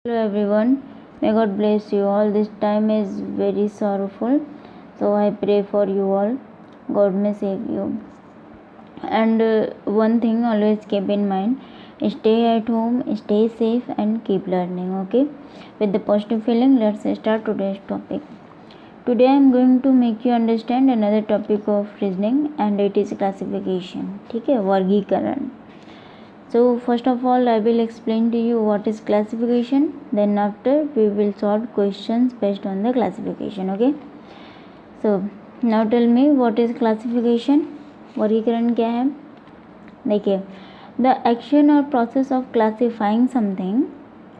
Hello everyone, may God bless you all. This time is very sorrowful, so I pray for you all. God may save you. And one thing always keep in mind, stay at home, stay safe and keep learning. Okay, with the positive feeling, let's start today's topic. Today I am going to make you understand another topic of reasoning, and it is classification. ठीक है, वर्गीकरण. So first of all I will explain to you what is classification, then after we will solve questions based on the classification. Okay, so now tell me what is classification. वर्गीकरण क्या है? देखिए, the action or process of classifying something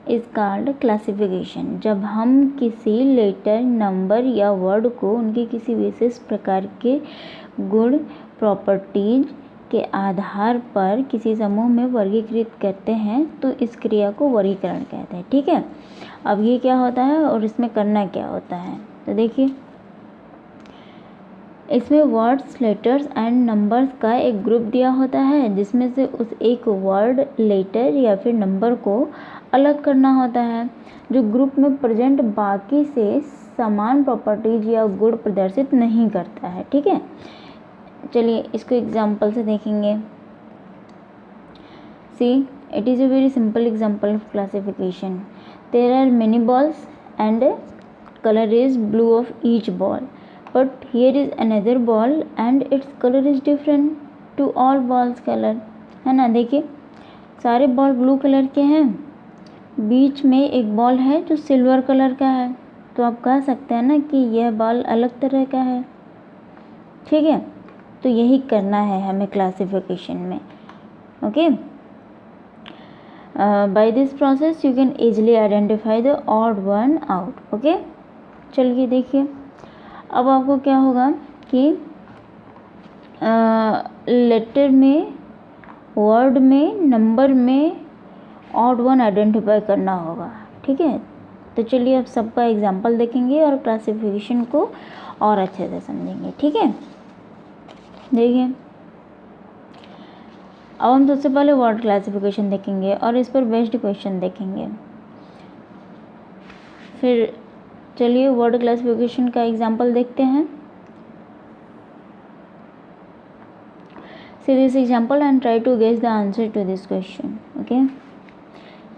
is called classification. जब हम किसी letter, number या word को उनके किसी विशेष प्रकार के गुण, प्रॉपर्टीज के आधार पर किसी समूह में वर्गीकृत करते हैं तो इस क्रिया को वर्गीकरण कहते हैं. ठीक है, अब ये क्या होता है और इसमें करना क्या होता है, तो देखिए, इसमें वर्ड्स, लेटर्स एंड नंबर्स का एक ग्रुप दिया होता है जिसमें से उस एक वर्ड, लेटर या फिर नंबर को अलग करना होता है जो ग्रुप में प्रेजेंट बाकी से समान प्रॉपर्टीज या गुण प्रदर्शित नहीं करता है. ठीक है, चलिए इसको एग्जाम्पल से देखेंगे. See, it is a very simple example of classification. There are many balls and colour is blue of each ball, but here is another ball and its colour is different to all balls colour. है ना, देखिए सारे ball blue colour के हैं, बीच में एक ball है जो सिल्वर कलर का है, तो आप कह सकते हैं ना कि यह बॉल अलग तरह का है. ठीक है, तो यही करना है हमें क्लासिफिकेशन में. Okay, by this process you can easily identify the odd one out. Okay, चलिए देखिए, अब आपको क्या होगा कि लेटर में, वर्ड में, नंबर में ऑड वन आइडेंटिफाई करना होगा. ठीक है, तो चलिए अब सबका एग्जांपल देखेंगे और क्लासिफिकेशन को और अच्छे से समझेंगे. ठीक है, देखिए, अब हम सबसे पहले वर्ड क्लासिफिकेशन देखेंगे और इस पर बेस्ड क्वेश्चन देखेंगे. फिर चलिए वर्ड क्लासिफिकेशन का एग्जांपल देखते हैं. See this example and try to guess the answer to this question. Okay,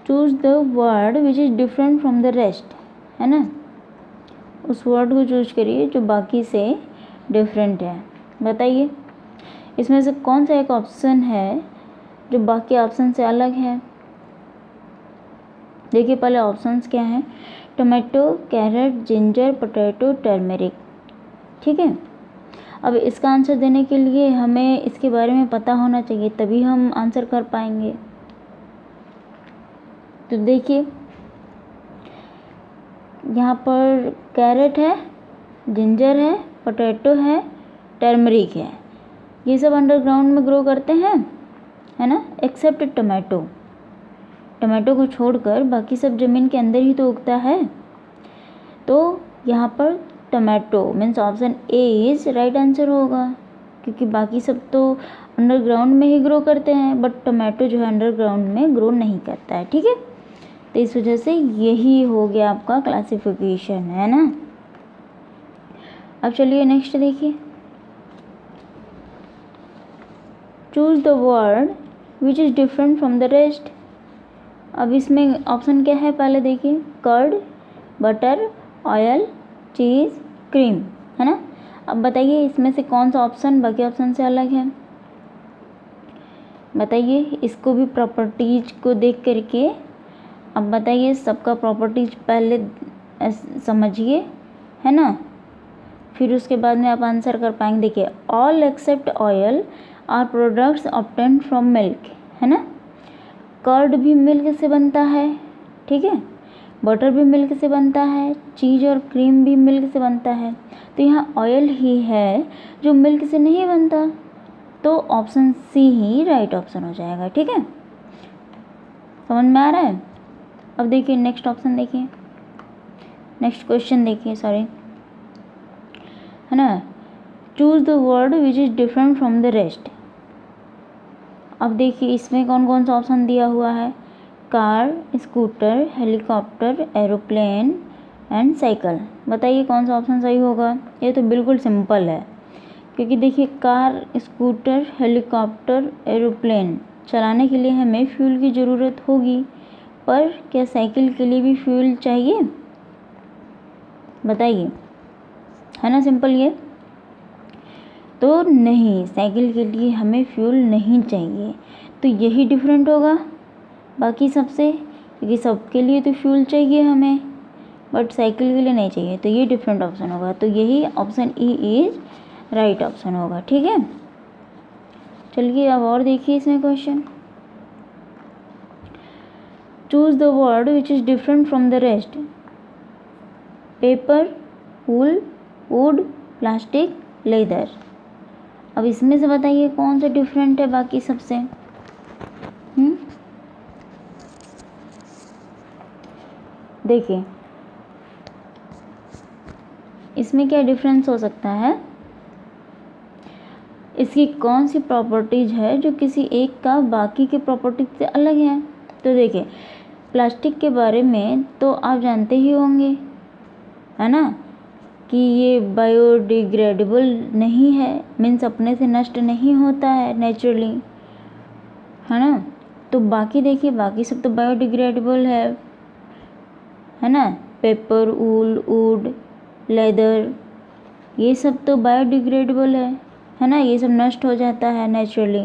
choose the word which is different from the rest. है ना, उस वर्ड को चूज करिए जो बाकी से डिफरेंट है. बताइए इसमें से कौन सा एक ऑप्शन है जो बाकी ऑप्शन से अलग है. देखिए पहले ऑप्शंस क्या हैं, tomato, carrot, ginger, potato, turmeric. ठीक है, अब इसका आंसर देने के लिए हमें इसके बारे में पता होना चाहिए, तभी हम आंसर कर पाएंगे. तो देखिए यहाँ पर कैरेट है, जिंजर है, पोटैटो है, टर्मरिक है, ये सब अंडरग्राउंड में ग्रो करते हैं, है ना, एक्सेप्ट टोमेटो. टोमेटो को छोड़कर बाकी सब ज़मीन के अंदर ही तो उगता है. तो यहाँ पर tomato means option A is right answer होगा, क्योंकि बाकी सब तो अंडरग्राउंड में ही ग्रो करते हैं, बट टोमेटो जो है अंडरग्राउंड में ग्रो नहीं करता है. ठीक है, तो इस वजह से यही हो गया आपका क्लासिफिकेशन, है ना. अब चलिए नेक्स्ट देखिए, choose the word which is different from the rest. अब इसमें ऑप्शन क्या है, पहले देखिए, कर्ड, बटर, ऑयल, चीज़, क्रीम. है ना, अब बताइए इसमें से कौन सा ऑप्शन बाकी ऑप्शन से अलग है. बताइए, इसको भी प्रॉपर्टीज को देख करके अब बताइए, सबका प्रॉपर्टीज पहले समझिए, है ना, फिर उसके बाद में आप आंसर कर पाएंगे. देखिए, all except oil are products obtained from milk. है ना, कर्ड भी मिल्क से बनता है. ठीक है, बटर भी मिल्क से बनता है, चीज़ और क्रीम भी मिल्क से बनता है. तो यहाँ ऑयल ही है जो मिल्क से नहीं बनता, तो ऑप्शन सी ही राइट ऑप्शन हो जाएगा. ठीक है, समझ में आ रहा है. अब देखिए नेक्स्ट ऑप्शन देखिए, नेक्स्ट क्वेश्चन देखिए, सॉरी, है ना, choose the word which is different from the rest. अब देखिए इसमें कौन कौन सा ऑप्शन दिया हुआ है, car, scooter, helicopter, aeroplane and cycle. बताइए कौन सा ऑप्शन सही होगा। ये तो बिल्कुल सिंपल है, क्योंकि देखिए कार, स्कूटर, हेलीकॉप्टर, एरोप्लेन चलाने के लिए हमें फ्यूल की ज़रूरत होगी, पर क्या साइकिल के लिए भी फ्यूल चाहिए? बताइए, है ना सिंपल ये। तो नहीं, साइकिल के लिए हमें फ्यूल नहीं चाहिए, तो यही डिफरेंट होगा बाकी सबसे, क्योंकि सबके लिए तो फ्यूल चाहिए हमें, बट साइकिल के लिए नहीं चाहिए, तो ये डिफरेंट ऑप्शन होगा। तो यही option E is right option होगा। ठीक है, चलिए अब और देखिए इसमें question. Choose the word which is different from the rest. Paper, wool, would, plastic, leather. अब इसमें से बताइए कौन सा डिफरेंट है बाकी सबसे। देखिए इसमें क्या डिफरेंस हो सकता है, इसकी कौन सी प्रॉपर्टीज है जो किसी एक का बाकी के प्रॉपर्टीज से अलग है। तो देखिए प्लास्टिक के बारे में तो आप जानते ही होंगे, है ना, कि ये बायोडिग्रेडेबल नहीं है, मीन्स अपने से नष्ट नहीं होता है नेचुरली, है ना। तो बाकी देखिए बाकी सब तो बायोडिग्रेडेबल है ना। पेपर, वूल, वुड, लेदर, ये सब तो बायोडिग्रेडेबल है ना, ये सब नष्ट हो जाता है नेचुरली,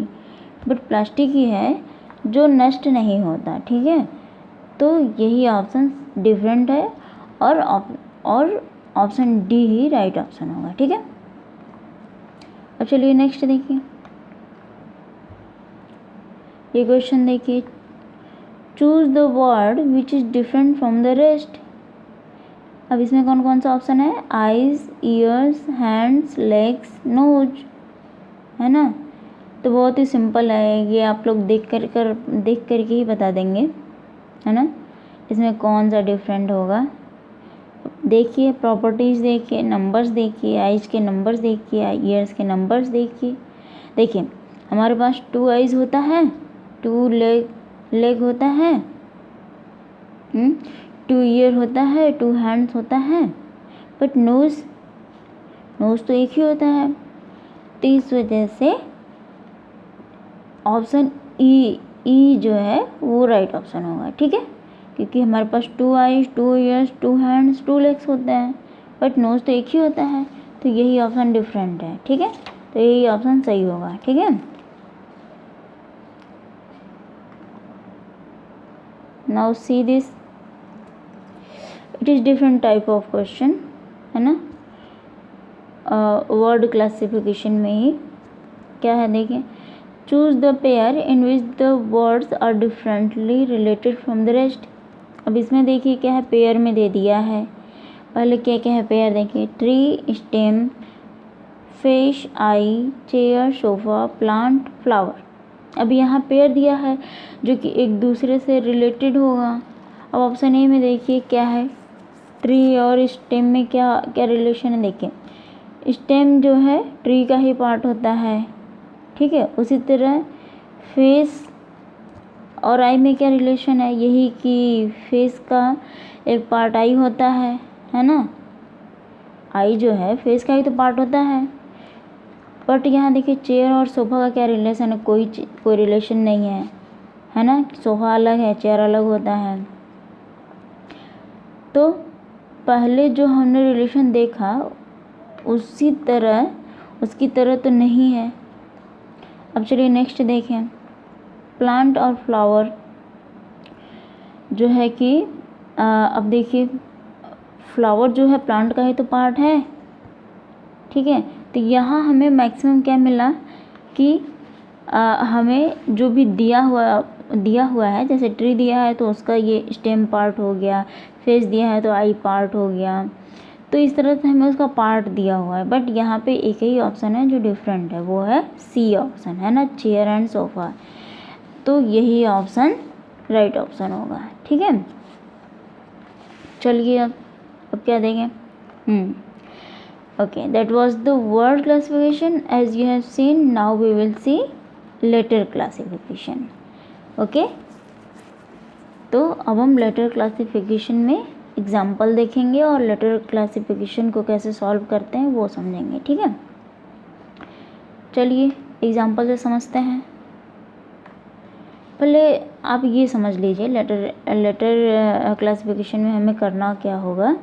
बट प्लास्टिक ही है जो नष्ट नहीं होता। ठीक है, तो यही ऑप्शन डिफरेंट है और ऑप्शन डी ही राइट ऑप्शन होगा। ठीक है, अब चलिए नेक्स्ट देखिए, ये क्वेश्चन देखिए। Choose the word which is different from the rest. अब इसमें कौन कौन सा ऑप्शन है, eyes, ears, hands, legs, nose, है ना। तो बहुत ही सिंपल है ये, आप लोग देख करके ही बता देंगे, है ना, इसमें कौन सा डिफरेंट होगा। देखिए प्रॉपर्टीज़ देखिए, नंबर्स देखिए, आइज के नंबर्स देखिए, ईयर्स के नंबर्स देखिए। देखिए हमारे पास 2 आइज होता है, 2 लेग होता है, 2 ईयर होता है, 2 हैंड्स होता है, बट नोज तो एक ही होता है। तो इस वजह से ऑप्शन ई जो है वो राइट ऑप्शन होगा। ठीक है, क्योंकि हमारे पास 2 आइज, 2 ईयर्स, 2 हैंड्स, 2 लेग्स होते हैं, बट नोज तो एक ही होता है, तो यही ऑप्शन डिफरेंट है। ठीक है, तो यही ऑप्शन सही होगा। ठीक है, now see this, it is different type of question, है ना, वर्ड क्लासिफिकेशन में ही क्या है। देखिए choose the pair in which the words are differently related from the rest. अब इसमें देखिए क्या है, पेयर में दे दिया है। पहले क्या क्या है पेयर, देखिए ट्री, स्टेम, फिश, आई, चेयर, सोफा, प्लांट, फ्लावर। अब यहाँ पेयर दिया है जो कि एक दूसरे से रिलेटेड होगा। अब ऑप्शन ए में देखिए क्या है, ट्री और स्टेम में क्या क्या रिलेशन है। देखिए स्टेम जो है ट्री का ही पार्ट होता है, ठीक है। उसी तरह फेस और आई में क्या रिलेशन है, यही कि फेस का एक पार्ट आई होता है ना। आई जो है फेस का ही तो पार्ट होता है। बट यहाँ देखिए चेयर और सोफ़ा का क्या रिलेशन है, कोई रिलेशन नहीं है ना। सोफ़ा अलग है, चेयर अलग होता है। तो पहले जो हमने रिलेशन देखा उसकी तरह तो नहीं है। अब चलिए नेक्स्ट देखें, प्लांट और फ्लावर जो है कि अब देखिए फ्लावर जो है प्लांट का ही तो पार्ट है, ठीक है। तो यहाँ हमें मैक्सिमम क्या मिला कि हमें जो भी दिया हुआ है, जैसे ट्री दिया है तो उसका ये स्टेम पार्ट हो गया, फेस दिया है तो आई पार्ट हो गया, तो इस तरह से हमें उसका पार्ट दिया हुआ है। बट यहाँ पे एक ही ऑप्शन है जो डिफरेंट है, वो है सी ऑप्शन, है ना, चेयर एंड सोफ़ा। तो यही ऑप्शन राइट ऑप्शन होगा, ठीक है। चलिए अब क्या देंगे, okay, that was the word classification as you have seen. Now we will see letter classification. Okay. तो अब हम लेटर क्लासिफिकेशन में एग्जाम्पल देखेंगे और लेटर क्लासिफिकेशन को कैसे सॉल्व करते हैं वो समझेंगे, ठीक है। चलिए एग्जाम्पल से समझते हैं। पहले आप ये समझ लीजिए लेटर क्लासिफिकेशन में हमें करना क्या होगा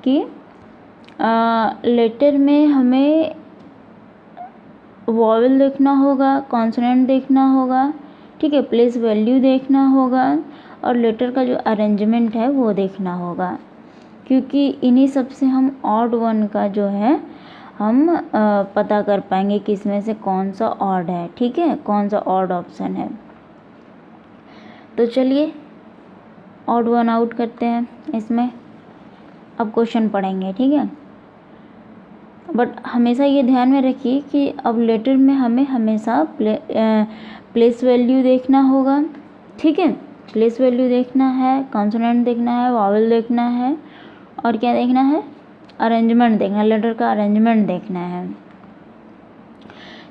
कि लेटर में हमें वॉवेल देखना होगा, कॉन्सोनेंट देखना होगा, ठीक है, प्लेस वैल्यू देखना होगा और लेटर का जो अरेंजमेंट है वो देखना होगा, क्योंकि इन्हीं सब से हम ऑड वन का जो है हम पता कर पाएंगे कि इसमें से कौन सा ऑड है, ठीक है, कौन सा ऑड ऑप्शन है। तो चलिए ऑड वन आउट करते हैं इसमें। अब क्वेश्चन पढ़ेंगे, ठीक है। बट हमेशा ये ध्यान में रखिए कि अब लेटर में हमें हमेशा प्लेस वैल्यू देखना होगा, ठीक है, प्लेस वैल्यू देखना है, कॉन्सोनेंट देखना है, वॉवेल देखना है और क्या देखना है, अरेंजमेंट देखना है, लेटर का अरेंजमेंट देखना है।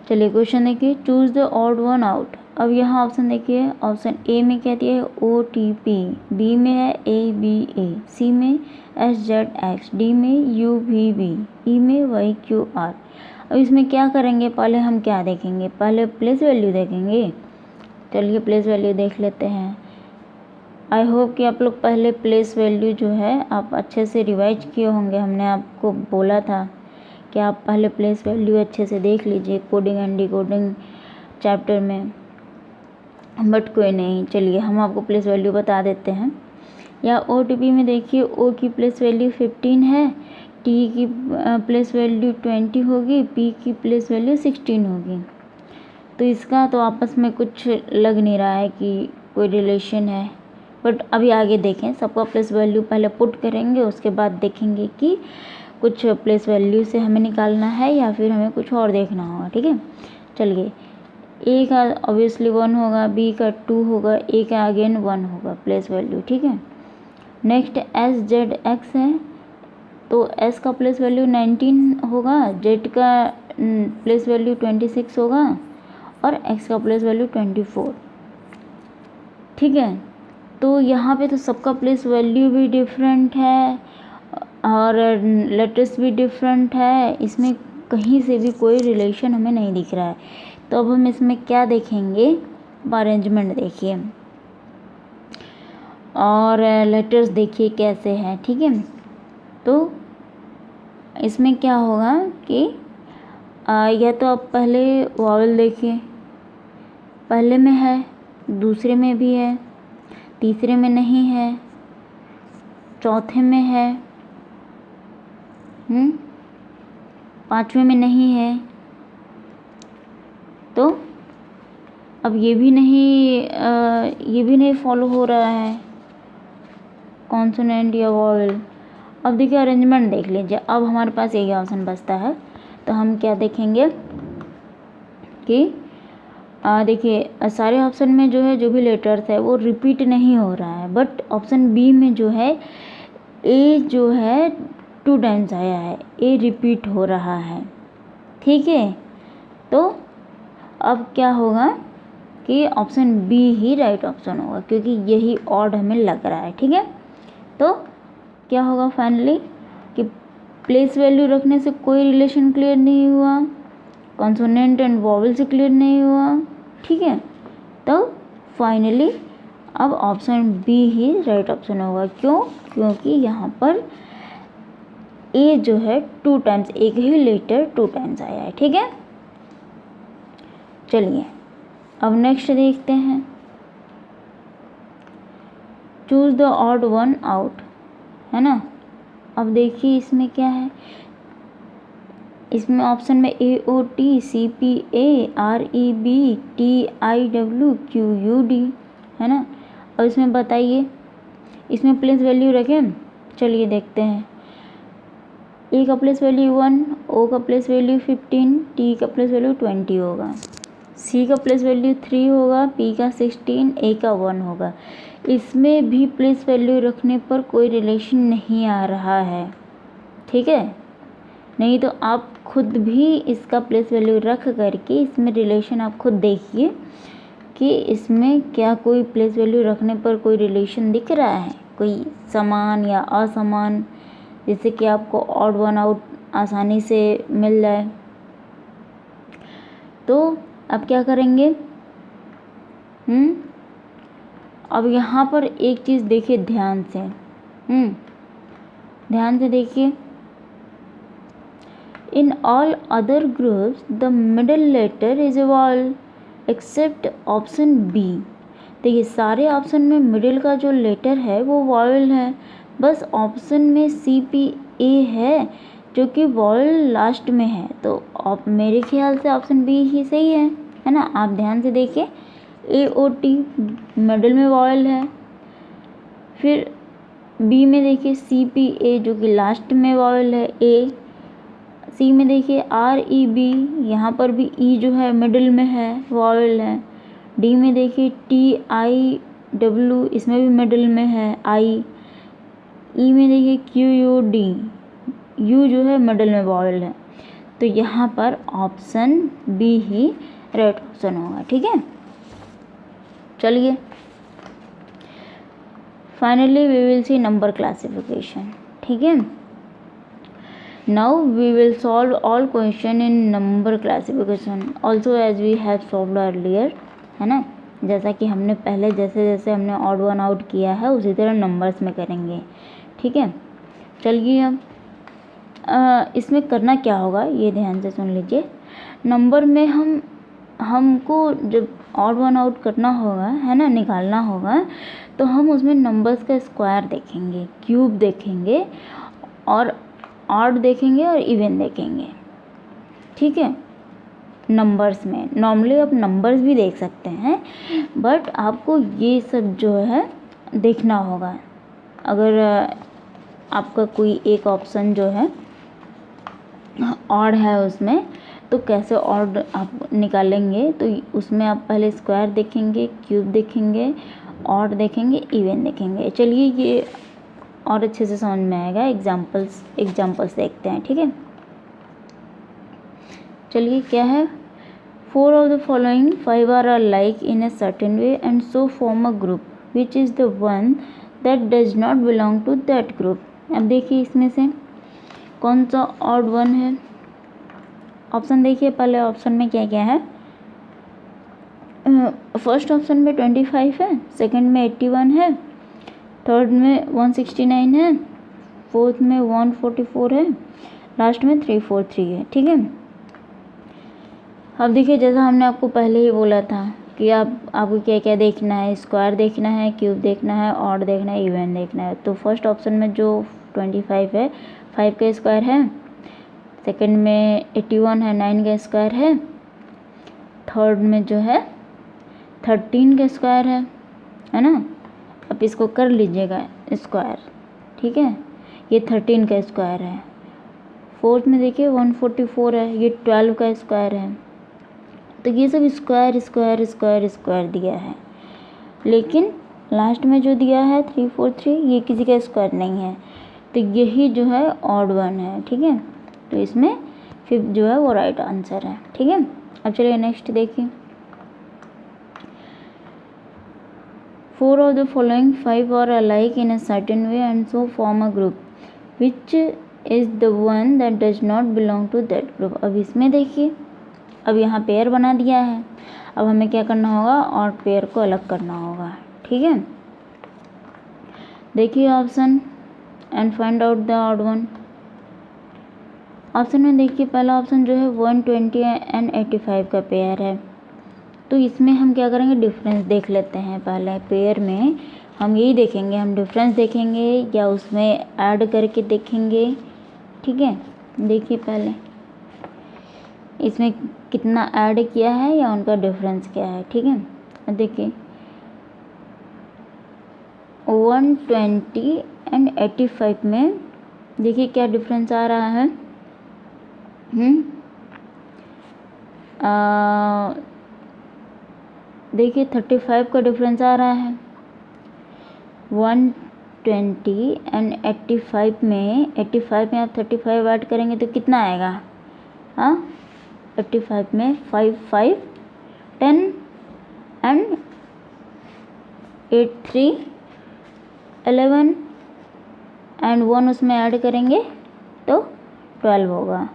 चलिए क्वेश्चन देखिए, choose the odd one out. अब यहाँ ऑप्शन देखिए, ऑप्शन ए में क्या दिया है OTP, बी में है ABA, सी में SZX, डी में UVB, ई में YQR। अब इसमें क्या करेंगे, पहले हम क्या देखेंगे, पहले प्लेस वैल्यू देखेंगे। चलिए प्लेस वैल्यू देख लेते हैं। आई होप कि आप लोग पहले प्लेस वैल्यू जो है आप अच्छे से रिवाइज किए होंगे। हमने आपको बोला था कि आप पहले प्लेस वैल्यू अच्छे से देख लीजिए कोडिंग एंड डिकोडिंग चैप्टर में, बट कोई नहीं, चलिए हम आपको प्लेस वैल्यू बता देते हैं। या OTP में देखिए, O की प्लेस वैल्यू 15 है, T की प्लेस वैल्यू 20 होगी, P की प्लेस वैल्यू 16 होगी। तो इसका तो आपस में कुछ लग नहीं रहा है कि कोई रिलेशन है, बट अभी आगे देखें। सबका प्लेस वैल्यू पहले पुट करेंगे, उसके बाद देखेंगे कि कुछ प्लेस वैल्यू से हमें निकालना है या फिर हमें कुछ और देखना होगा, ठीक है। चलिए A का ऑब्वियसली 1 होगा, B का 2 होगा, A का अगेन 1 होगा प्लेस वैल्यू, ठीक है। नेक्स्ट SZX है, तो S का प्लेस वैल्यू 19 होगा, Z का प्लेस वैल्यू 26 होगा और X का प्लेस वैल्यू 24, ठीक है। तो यहाँ पे तो सबका प्लेस वैल्यू भी डिफरेंट है और लेटर्स भी डिफरेंट है, इसमें कहीं से भी कोई रिलेशन हमें नहीं दिख रहा है। तो अब हम इसमें क्या देखेंगे, अरेंजमेंट देखिए और लेटर्स देखिए कैसे हैं, ठीक है। तो इसमें क्या होगा कि या तो आप पहले वॉवेल देखिए, पहले में है, दूसरे में भी है, तीसरे में नहीं है, चौथे में है, पांचवें में नहीं है। तो अब ये भी नहीं फॉलो हो रहा है कॉन्सोनेंट या वॉवेल। अब देखिए अरेंजमेंट देख लीजिए। अब हमारे पास यही ऑप्शन बचता है, तो हम क्या देखेंगे कि देखिए सारे ऑप्शन में जो है जो भी लेटर्स है वो रिपीट नहीं हो रहा है, बट ऑप्शन बी में जो है ए जो है 2 टाइम्स आया है, ए रिपीट हो रहा है, ठीक है। तो अब क्या होगा कि ऑप्शन बी ही राइट ऑप्शन होगा, क्योंकि यही ऑड हमें लग रहा है, ठीक है। तो क्या होगा फाइनली कि प्लेस वैल्यू रखने से कोई रिलेशन क्लियर नहीं हुआ, कॉन्सोनेंट एंड वॉवेल से क्लियर नहीं हुआ, ठीक है। तो फाइनली अब ऑप्शन बी ही राइट ऑप्शन होगा। क्यों? क्योंकि यहाँ पर ए जो है 2 टाइम्स, एक ही लेटर 2 टाइम्स आया है, ठीक है। चलिए अब नेक्स्ट देखते हैं, choose the odd one out, है ना। अब देखिए इसमें क्या है, इसमें ऑप्शन में AOT CPA REB TIW QUD है ना। अब इसमें बताइए, इसमें प्लेस वैल्यू रखें। चलिए देखते हैं, ए का प्लेस वैल्यू 1, O का प्लेस वैल्यू 15, T का प्लेस वैल्यू 20 होगा, C का प्लेस वैल्यू 3 होगा, P का 16, A का 1 होगा। इसमें भी प्लेस वैल्यू रखने पर कोई रिलेशन नहीं आ रहा है, ठीक है। नहीं तो आप खुद भी इसका प्लेस वैल्यू रख करके इसमें रिलेशन आप खुद देखिए कि इसमें क्या कोई प्लेस वैल्यू रखने पर कोई रिलेशन दिख रहा है, कोई समान या असमान, जिससे कि आपको ऑड वन आउट आसानी से मिल जाए। तो अब क्या करेंगे, अब यहाँ पर एक चीज़ देखिए ध्यान से, ध्यान से देखिए, in all other groups the middle letter is vowel except option B. देखिए सारे ऑप्शन में मिडिल का जो लेटर है वो वॉवल है, बस ऑप्शन में CPA है जो कि वॉवल लास्ट में है। तो आप मेरे ख्याल से ऑप्शन बी ही सही है ना। आप ध्यान से देखिए, AOT मिडिल में वॉवल है, फिर बी में देखिए CPA जो कि लास्ट में वॉवल है A, सी में देखिए REB, यहाँ पर भी E जो है मिडिल में है, वॉवल है। डी में देखिए TIW, इसमें भी मिडिल में है I। ई में देखिए QUD, U जो है मिडिल में वॉवल है। तो यहाँ पर ऑप्शन बी ही राइट ऑप्शन होगा, ठीक है। चलिए finally we will see number classification, ठीक है। Now we will solve all question in number classification also as we have solved earlier, है ना। जैसा कि हमने पहले जैसे हमने ऑड वन आउट किया है उसी तरह नंबर्स में करेंगे, ठीक है। चलिए अब इसमें करना क्या होगा ये ध्यान से सुन लीजिए। नंबर में हमको जब ऑड वन आउट करना होगा, है ना, निकालना होगा, तो हम उसमें नंबर्स का स्क्वायर देखेंगे, क्यूब देखेंगे और ऑड देखेंगे और इवन देखेंगे, ठीक है। नंबर्स में नॉर्मली आप नंबर्स भी देख सकते हैं, बट आपको ये सब जो है देखना होगा। अगर आपका कोई एक ऑप्शन जो है ऑड है उसमें, तो कैसे ऑड आप निकालेंगे, तो उसमें आप पहले स्क्वायर देखेंगे, क्यूब देखेंगे, ऑड देखेंगे, इवन देखेंगे। चलिए ये और अच्छे से समझ में आएगा, एग्जाम्पल्स देखते हैं, ठीक है। चलिए क्या है, 4 of the following 5 are alike in a certain way and so form a group which is the one that does not belong to that group। अब देखिए इसमें से कौन सा ऑड वन है। ऑप्शन देखिए, पहले ऑप्शन में क्या क्या है। फर्स्ट ऑप्शन में 25 है, सेकंड में 81 है, थर्ड में 169 है, फोर्थ में 144 है, लास्ट में 343 है, ठीक है। अब देखिए जैसा हमने आपको पहले ही बोला था कि आपको क्या क्या देखना है, स्क्वायर देखना है, क्यूब देखना है, ऑड देखना है, इवन देखना है। तो फर्स्ट ऑप्शन में जो 25 है 5 का स्क्वायर है, सेकंड में 81 है 9 का स्क्वायर है, थर्ड में जो है 13 का स्क्वायर है ना। अब इसको कर लीजिएगा स्क्वायर, ठीक है, ये 13 का स्क्वायर है। फोर्थ में देखिए 144 है, ये 12 का स्क्वायर है। तो ये सब स्क्वायर स्क्वायर स्क्वायर स्क्वायर दिया है, लेकिन लास्ट में जो दिया है 343 ये किसी का स्क्वायर नहीं है, तो यही जो है ऑड वन है, ठीक है। तो इसमें फिफ्थ जो है वो राइट आंसर है, ठीक है। अब चलिए नेक्स्ट देखिए, 4 of the following 5 are alike in a certain way and so form a group which is the one that does not belong to that group। अब इसमें देखिए, अब यहाँ पेयर बना दिया है, अब हमें क्या करना होगा, और पेयर को अलग करना होगा, ठीक है। देखिए option and find out the odd one. Option में देखिए पहला ऑप्शन जो है 120 एंड 85 का पेयर है। तो इसमें हम क्या करेंगे, डिफरेंस देख लेते हैं। पहले पेयर में हम यही देखेंगे, हम डिफरेंस देखेंगे या उसमें ऐड करके देखेंगे, ठीक है। देखिए पहले इसमें कितना ऐड किया है या उनका डिफरेंस क्या है, ठीक है। देखिए 120 एंड 85 में देखिए क्या डिफरेंस आ रहा है। देखिए 35 का डिफरेंस आ रहा है। 120 एंड 85 में आप 35 ऐड करेंगे तो कितना आएगा, 85 में 5 5 10 एंड 8 3 11 एंड 1 उसमें ऐड करेंगे तो 12 होगा,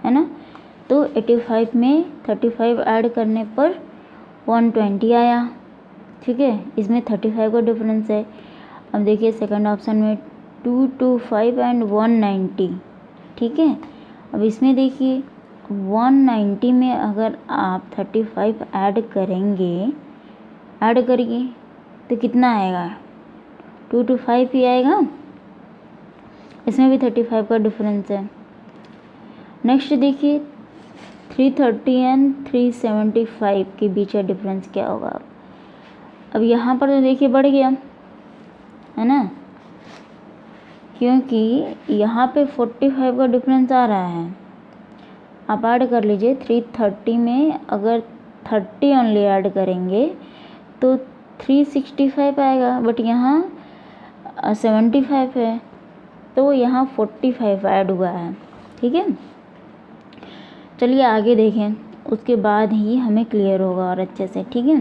है ना। तो 85 में 35 ऐड करने पर 120 आया, ठीक है। इसमें 35 का डिफरेंस है। अब देखिए सेकंड ऑप्शन में 225 एंड 190, ठीक है। अब इसमें देखिए 190 में अगर आप 35 ऐड करेंगे तो कितना आएगा, 225 ही आएगा। इसमें भी 35 का डिफरेंस है। नेक्स्ट देखिए 330 एंड 375 के बीच का डिफरेंस क्या होगा। अब यहाँ पर तो देखिए बढ़ गया, है ना, क्योंकि यहाँ पे 45 का डिफरेंस आ रहा है। आप ऐड कर लीजिए, 330 में अगर 30 ओनली ऐड करेंगे तो 365 आएगा, बट यहाँ 75 है तो यहाँ 45 ऐड हुआ है, ठीक है। चलिए आगे देखें, उसके बाद ही हमें क्लियर होगा और अच्छे से, ठीक है।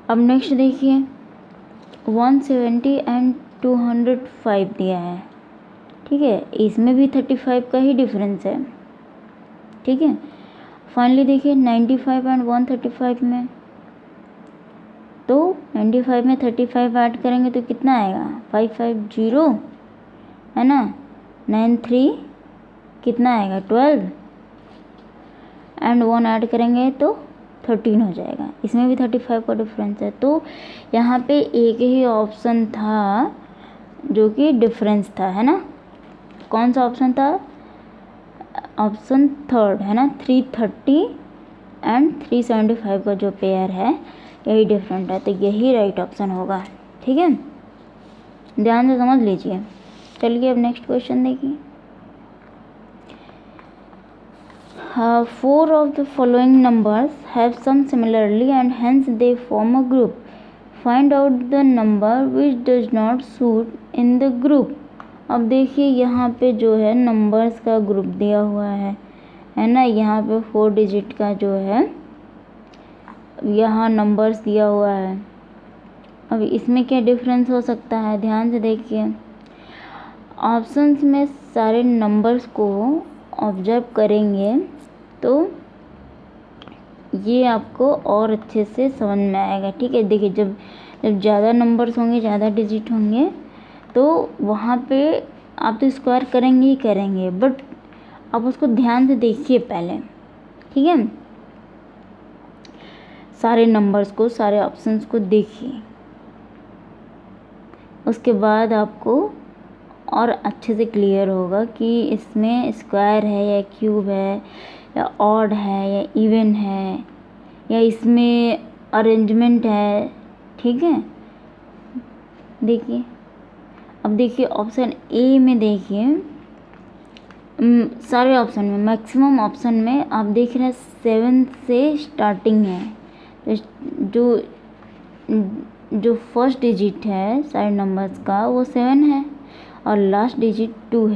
अब नेक्स्ट देखिए 170 एंड 205 दिया है, ठीक है। इसमें भी 35 का ही डिफरेंस है, ठीक है। फाइनली देखिए 95 एंड 135 में, तो 95 में 35 ऐड करेंगे तो कितना आएगा, 550, है ना। 93 कितना आएगा, 12 एंड 1 ऐड करेंगे तो 13 हो जाएगा। इसमें भी 35 का डिफरेंस है। तो यहाँ पे एक ही ऑप्शन था जो कि डिफरेंस था, है ना। कौन सा ऑप्शन था, ऑप्शन थर्ड, है ना। 330 एंड 375 का जो पेयर है यही डिफरेंट है, तो यही राइट ऑप्शन होगा, ठीक है। ध्यान से समझ लीजिए। चलिए अब नेक्स्ट क्वेश्चन देखिए। 4 of the following numbers have some similarly and hence they form a group. Find out the number which does not suit in the group. अब देखिए यहाँ पे जो है नंबर्स का ग्रुप दिया हुआ है ना। यहाँ पे 4 डिजिट का जो है यहाँ नंबर्स दिया हुआ है। अब इसमें क्या डिफरेंस हो सकता है, ध्यान से देखिए। ऑप्शंस में सारे नंबर्स को ऑब्जर्व करेंगे तो ये आपको और अच्छे से समझ में आएगा, ठीक है। देखिए जब ज़्यादा नंबर्स होंगे, ज़्यादा डिजिट होंगे, तो वहाँ पे आप तो स्क्वायर करेंगे ही करेंगे, बट आप उसको ध्यान से देखिए पहले, ठीक है। सारे नंबर्स को, सारे ऑप्शंस को देखिए, उसके बाद आपको और अच्छे से क्लियर होगा कि इसमें स्क्वायर है या क्यूब है या ऑड है या इवन है या इसमें अरेंजमेंट है, ठीक है। देखिए अब देखिए ऑप्शन ए में देखिए, सारे ऑप्शन में मैक्सिमम ऑप्शन में आप देख रहे हैं 7 से स्टार्टिंग है। तो जो फर्स्ट डिजिट है सारे नंबर्स का वो 7 है और लास्ट डिजिट 2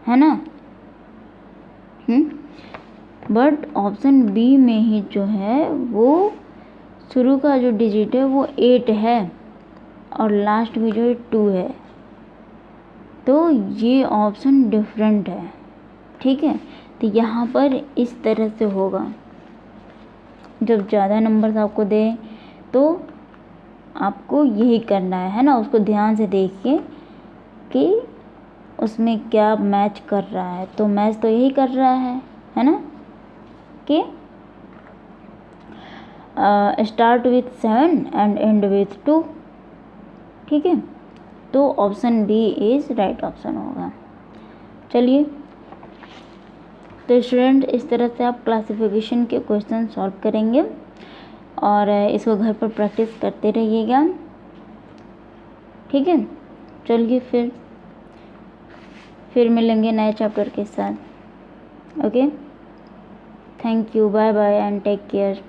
है ना। बट ऑप्शन बी में ही जो है वो शुरू का जो डिजिट है वो 8 है और लास्ट में जो है 2 है। तो ये ऑप्शन डिफरेंट है, ठीक है। तो यहाँ पर इस तरह से होगा, जब ज़्यादा नंबर्स आपको दे तो आपको यही करना है ना। उसको ध्यान से देखिए कि उसमें क्या मैच कर रहा है। तो मैच तो यही कर रहा है ना, कि start with 7 and end with 2, ठीक है। तो option B is right option होगा। चलिए, तो स्टूडेंट इस तरह से आप क्लासिफिकेशन के क्वेश्चन सॉल्व करेंगे और इसको घर पर प्रैक्टिस करते रहिएगा, ठीक है। चलिए फिर मिलेंगे नए चैप्टर के साथ। Okay, thank you, bye bye and take care.